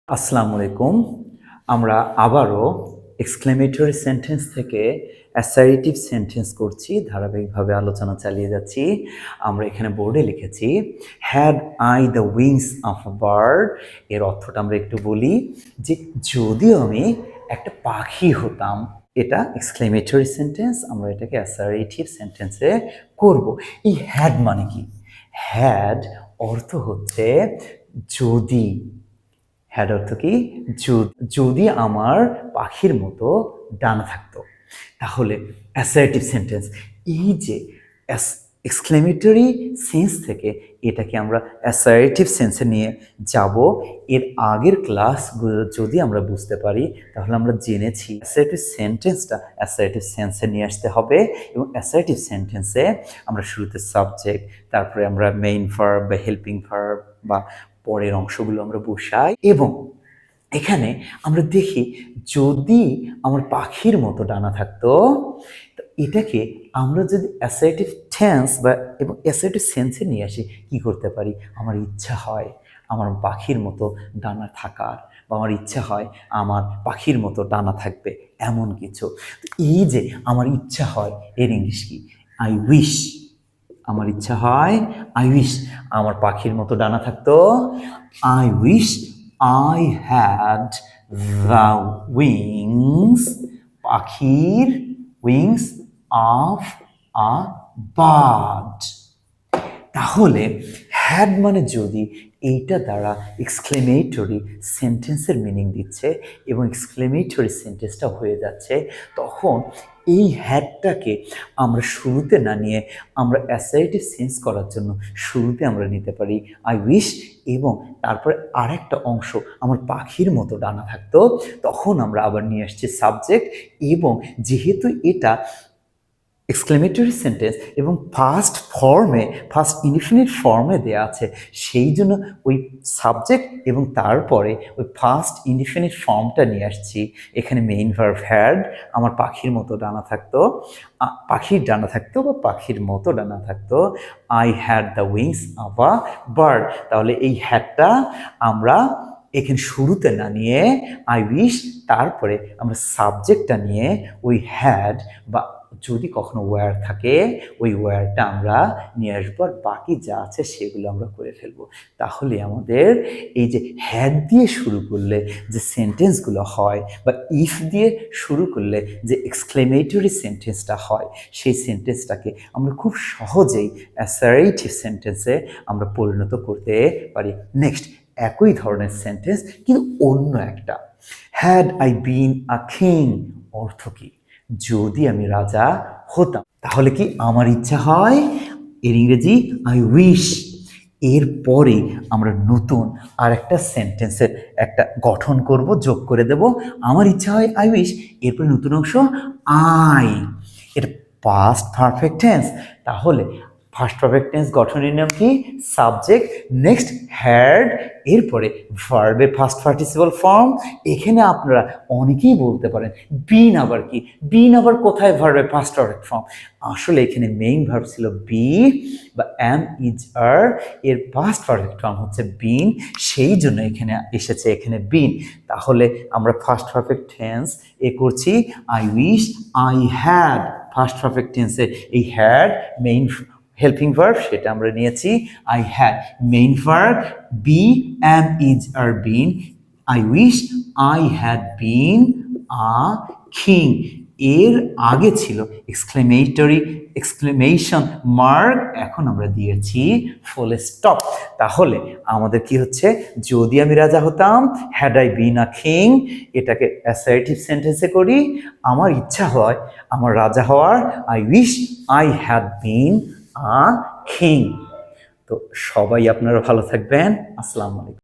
আসসালামু আলাইকুম। আমরা আবারও এক্সক্লেমেটরি সেন্টেন্স থেকে অ্যাসার্টিভ সেন্টেন্স করছি, ধারাবাহিকভাবে আলোচনা চালিয়ে যাচ্ছি। আমরা এখানে বোর্ডে লিখেছি had I the wings of a bird. এর অর্থটা আমরা একটু বলি যে যদিও আমি একটা পাখি হতাম। এটা এক্সক্লেমেটরি সেন্টেন্স, আমরা এটাকে অ্যাসার্টিভ সেন্টেন্সে করব। এই হ্যাড মানে কি? হ্যাড অর্থ হচ্ছে যদি। হ্যাড অর্থ কি? যদি আমার পাখির মতো ডানা থাকতো। তাহলে অ্যাসার্টিভ সেন্টেন্স, এই যে এক্সক্লেমেটরি সেন্স থেকে এটাকে আমরা অ্যাসার্টিভ সেন্সে নিয়ে যাব। এর আগের ক্লাসগুলো যদি আমরা বুঝতে পারি তাহলে আমরা জেনেছি অ্যাসার্টিভ সেন্টেন্সটা অ্যাসার্টিভ সেন্সে নিয়ে আসতে হবে। এবং অ্যাসার্টিভ সেন্টেন্সে আমরা শুরুতে সাবজেক্ট, তারপরে আমরা মেইন ভার্ব বা হেল্পিং ভার্ব বা পরের অংশগুলো আমরা বসাই। এবং এখানে আমরা দেখি যদি আমার পাখির মতো ডানা থাকতো, তো এটাকে আমরা যদি অ্যাসার্টিভ টেন্স বা এবং অ্যাসার্টিভ সেন্সে নিয়ে আসি, কি করতে পারি? আমার ইচ্ছা হয় আমার পাখির মতো ডানা থাকার, বা আমার ইচ্ছা হয় আমার পাখির মতো ডানা থাকবে, এমন কিছু। এই যে আমার ইচ্ছা হয়, এর ইংলিশ কি? I wish. আমার ইচ্ছা হয়, আই উইশ আমার পাখির মতো ডানা থাকতো। I wish I had the wings, পাখির উইংস অফ আ বার্ড। তাহলে হ্যাড মানে যদি, এইটা দ্বারা এক্সক্লেমেটরি সেন্টেন্সের মিনিং দিচ্ছে এবং এক্সক্লেমেটরি সেন্টেন্সটা হয়ে যাচ্ছে, তখন এই হ্যাডটাকে আমরা শুরুতে না নিয়ে আমরা অ্যাসার্টিভ সেন্স করার জন্য শুরুতে আমরা নিতে পারি আই উইশ, এবং তারপরে আরেকটা অংশ আমার পাখির মতো ডানা থাকতো, তখন আমরা আবার নিয়ে আসছি সাবজেক্ট। এবং যেহেতু এটা এক্সক্লেমেটরি সেন্টেন্স এবং ফার্স্ট ফর্মে, ফার্স্ট ইনডিফিনিট ফর্মে দেওয়া আছে, সেই জন্য ওই সাবজেক্ট এবং তারপরে ওই ফার্স্ট ইনডিফিনিট ফর্মটা নিয়ে আসছি। এখানে মেইন ভার্ব হ্যাড, আমার পাখির মতো ডানা থাকতো, পাখির ডানা থাকতো বা পাখির মতো ডানা থাকতো। I had the wings of a bird. তাহলে এই হ্যাডটা আমরা এখানে শুরুতে না নিয়ে আই উইশ, তারপরে আমরা সাবজেক্টটা নিয়ে ওই হ্যাড বা যদি কখনো ওয়্যার থাকে ওই ওয়্যারটা আমরা নিয়ে আসবো, আর বাকি যা আছে সেগুলো আমরা করে ফেলবো। তাহলে আমাদের এই যে হ্যাড দিয়ে শুরু করলে যে সেন্টেন্সগুলো হয়, বা ইফ দিয়ে শুরু করলে যে এক্সক্লেমেটরি সেন্টেন্সটা হয়, সেই সেন্টেন্সটাকে আমরা খুব সহজেই অ্যাসার্টিভ সেন্টেন্সে আমরা পরিণত করতে পারি। নেক্সট, একই ধরনের সেন্টেন্স কিন্তু অন্য একটা। Had I been a king অর্থ কি? যদি আমি রাজা হতাম। তাহলে কি আমার ইচ্ছা হয়? এর ইংরেজি আই উইশ। এরপরে আমরা নতুন আর একটা সেন্টেন্সের একটা গঠন করব, যোগ করে দেব। আমার ইচ্ছা হয় আই উইশ, এরপরে নতুন অংশ আই। এটা পাস্ট পারফেক্ট টেন্স। তাহলে ফার্স্ট পারফেক্ট টেন্স গঠনের নাম কি? সাবজেক্ট, নেক্সট হ্যাড, এরপরে ভার্বের ফার্স্ট পার্টিসিপল ফর্ম। এখানে আপনারা অনেকেই বলতে পারেন বিন আবার কি? বিন আবার কোথায় ভার্বের ফার্স্ট পারফেক্ট ফর্ম? আসলে এখানে মেইন ভার্ব ছিল বি বা এম ইজ আর, এর পাস্ট পারফেক্ট ফর্ম হচ্ছে বিন, সেই জন্য এখানে এসেছে এখানে বিন। তাহলে আমরা ফার্স্ট পারফেক্ট টেন্স করছি I wish I had. First perfect টেন্সে এই হ্যাড মেইন হেল্পিং ভার্ব, সেটা আমরা নিয়েছি I had. Main verb be am is are been, I wish I had been a king. এর আগে ছিল এক্সক্লেমেশন মার্ক, এখন আমরা দিয়েছি ফুল স্টপ। তাহলে আমাদের কি হচ্ছে? যদি আমি রাজা হতাম, had I been a king, এটাকে অ্যাসার্টিভ সেন্টেন্সে করি। আমার ইচ্ছা হয় আমার রাজা হওয়ার, I wish I had been a king. তো সবাই আপনারা ভালো থাকবেন। আসসালামু আলাইকুম।